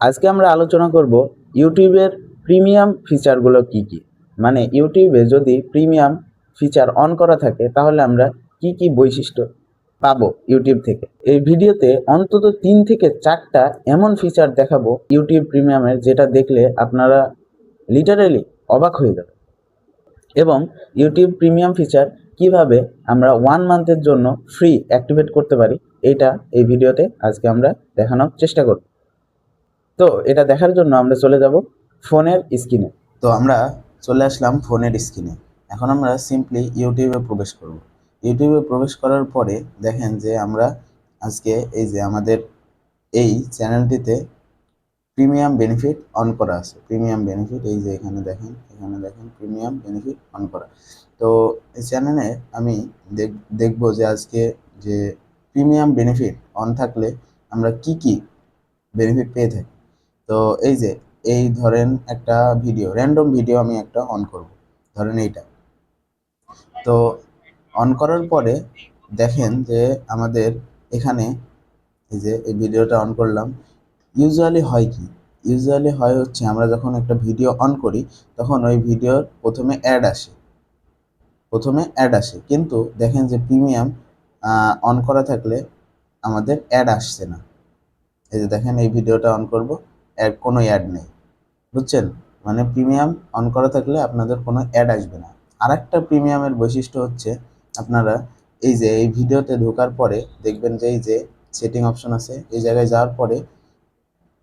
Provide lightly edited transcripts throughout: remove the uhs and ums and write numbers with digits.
আজকে আমরা আলোচনা করব ইউটিউবের প্রিমিয়াম ফিচারগুলো কি কি। মানে ইউটিউবে যদি প্রিমিয়াম ফিচার অন করা থাকে তাহলে আমরা কি কি বৈশিষ্ট্য পাবো ইউটিউব থেকে। এই ভিডিওতে অন্তত 3 থেকে 4টা এমন ফিচার দেখাবো ইউটিউব প্রিমিয়ামের, যেটা দেখলে আপনারা লিটারেলি অবাক হয়ে যাবে। এবং ইউটিউব প্রিমিয়াম ফিচার কিভাবে আমরা 1 মান্থের জন্য ফ্রি অ্যাক্টিভেট করতে পারি, এটা এই ভিডিওতে আজকে আমরা দেখানোর চেষ্টা করব। তো এটা দেখার জন্য আমরা চলে যাব ফোনের স্ক্রিনে। তো আমরা চলে আসলাম ফোনের স্ক্রিনে। এখন আমরা সিম্পলি ইউটিউবে প্রবেশ করব। ইউটিউবে প্রবেশ করার পরে দেখেন যে আমরা আজকে এই যে আমাদের এই চ্যানেলটিতে প্রিমিয়াম বেনিফিট অন করা আছে। প্রিমিয়াম বেনিফিট এই যে এখানে দেখেন প্রিমিয়াম বেনিফিট অন করা। তো এই চ্যানেলে আমি দেখব যে আজকে যে প্রিমিয়াম বেনিফিট অন থাকলে আমরা কি কি বেনিফিট পেয়ে থাকি। তো এই যে এই ধরেন একটা ভিডিও, র্যান্ডম ভিডিও আমি একটা অন করব, ধরেন এইটা। তো অন করার পরে দেখেন যে আমাদের এখানে এই যে এই ভিডিওটা অন করলাম। ইউজুয়ালি হয় হচ্ছে আমরা যখন একটা ভিডিও অন করি তখন ওই ভিডিওর প্রথমে অ্যাড আসে, কিন্তু দেখেন যে প্রিমিয়াম অন করা থাকলে আমাদের অ্যাড আসছে না। এই যে দেখেন এই ভিডিওটা অন করব, কোনো অ্যাড নেই, বুঝছেন? মানে প্রিমিয়াম অন করা থাকলে আপনাদের কোনো অ্যাড আসবে না। আর একটা প্রিমিয়ামের বৈশিষ্ট্য হচ্ছে আপনারা এই যে এই ভিডিওতে ঢোকার পরে দেখবেন যে এই যে সেটিং অপশন আছে, এই জায়গায় যাওয়ার পরে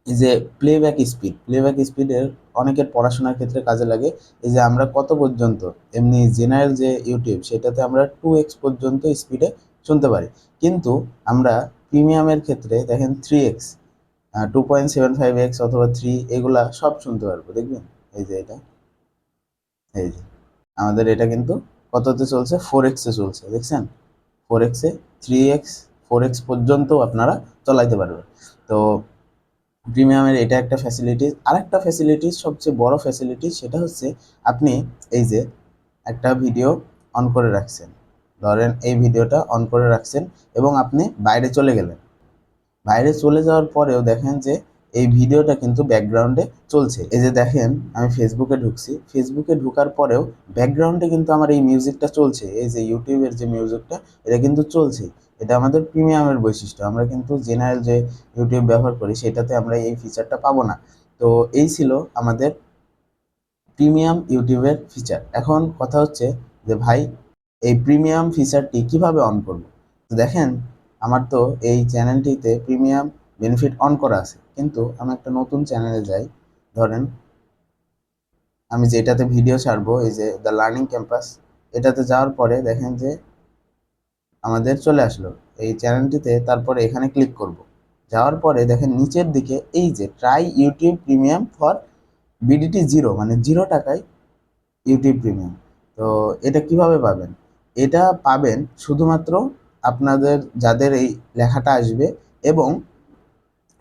এই যে প্লেব্যাক স্পিডের অনেকের পড়াশোনার ক্ষেত্রে কাজে লাগে। এই যে আমরা কত পর্যন্ত, এমনি জেনারেল যে ইউটিউব সেটাতে আমরা 2x পর্যন্ত স্পিডে শুনতে পারি, কিন্তু আমরা প্রিমিয়ামের ক্ষেত্রে দেখেন 3x, 2.75x অথবা 3 এগুলা সব শুনতে পারবো। দেখবেন এই যে এই যে আমাদের এটা কিন্তু কততে চলছে, 4x চলছে, দেখছেন? 4x, 3x, 4x পর্যন্ত আপনারা চালাইতে পারবেন। তো প্রিমিয়ামের এটা একটা ফ্যাসিলিটিস। আরেকটা ফ্যাসিলিটিস, সবচেয়ে বড় ফ্যাসিলিটিস, সেটা হচ্ছে আপনি এই যে একটা ভিডিও অন করে রাখছেন, ধরেন এই ভিডিওটা অন করে রাখছেন এবং আপনি বাইরে চলে গেলেন। বাইরে চলে যাওয়ার পরেও দেখেন যে এই ভিডিওটা কিন্তু ব্যাকগ্রাউন্ডে চলছে। এই যে দেখেন আমি ফেসবুকে ঢুকছি, ফেসবুকে ঢোকার পরেও ব্যাকগ্রাউন্ডে কিন্তু আমার এই মিউজিকটা চলছে। এই যে ইউটিউবের যে মিউজিকটা, এটা কিন্তু চলছে। এটা আমাদের প্রিমিয়ামের বৈশিষ্ট্য। আমরা কিন্তু জেনারেল যে ইউটিউব ব্যবহার করি সেটাতে আমরা এই ফিচারটা পাবো না। তো এই ছিল আমাদের প্রিমিয়াম ইউটিউবের ফিচার। এখন কথা হচ্ছে যে ভাই এই প্রিমিয়াম ফিচারটি কিভাবে অন করব। তো দেখেন আমার তো এই চ্যানেলটিতে প্রিমিয়াম বেনিফিট অন করা আছে, কিন্তু আমি একটা নতুন চ্যানেলে যাই। ধরেন আমি যেটাতে ভিডিও ছাড়বো, এই যে দ্য লার্নিং ক্যাম্পাস, এটাতে যাওয়ার পরে দেখেন যে আমাদের চলে আসলো এই চ্যানেলটিতে। তারপরে এখানে ক্লিক করব। যাওয়ার পরে দেখেন নিচের দিকে এই যে try YouTube premium for BDT 0, মানে 0 টাকায় ইউটিউব প্রিমিয়াম। তো এটা কিভাবে পাবেন? এটা পাবেন শুধুমাত্র আপনাদের যাদের এই লেখাটা আসবে এবং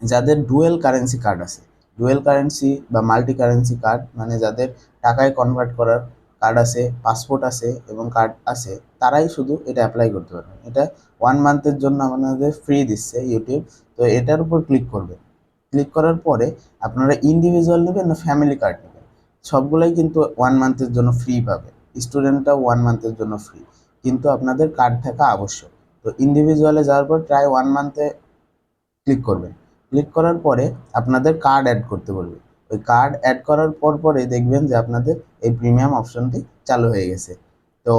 যাদের ডুয়েল কারেন্সি কার্ড আছে। ডুয়েল কারেন্সি বা মাল্টি কারেন্সি কার্ড, মানে যাদের টাকায় কনভার্ট করার কার্ড আছে, পাসপোর্ট আছে এবং কার্ড আছে, তারাই শুধু এটা অ্যাপ্লাই করতে পারবেন। এটা 1 মান্থের জন্য আপনাদের ফ্রি দিচ্ছে ইউটিউব। তো এটার উপর ক্লিক করবেন। ক্লিক করার পরে আপনারা ইন্ডিভিজুয়াল নেবেন না ফ্যামিলি কার্ড নেবেন, সবগুলাই কিন্তু 1 মান্থের জন্য ফ্রি পাবে। স্টুডেন্টটাও 1 মান্থের জন্য ফ্রি, কিন্তু আপনাদের কার্ড থাকা আবশ্যক। তো ইন্ডিভিজুয়ালে যাওয়ার পর ট্রাই 1 মান্থে ক্লিক করবেন। ক্লিক করার পরে আপনাদের কার্ড অ্যাড করতে বলবে। ওই কার্ড অ্যাড করার পরে দেখবেন যে আপনাদের এই প্রিমিয়াম অপশনটি চালু হয়ে গেছে। তো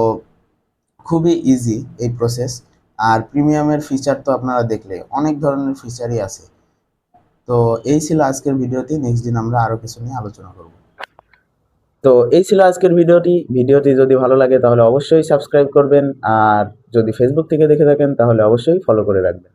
খুবই ইজি এই প্রসেস। আর প্রিমিয়ামের ফিচার তো আপনারা দেখলে অনেক ধরনের ফিচারই আছে। তো এই ছিল আজকের ভিডিওটি। নেক্সট দিন আমরা আরও কিছু নিয়ে আলোচনা করব। তো এই ছিল আজকের ভিডিওটি যদি ভালো লাগে তাহলে অবশ্যই সাবস্ক্রাইব করবেন, আর যদি ফেসবুক থেকে দেখে থাকেন তাহলে অবশ্যই ফলো করে রাখবেন।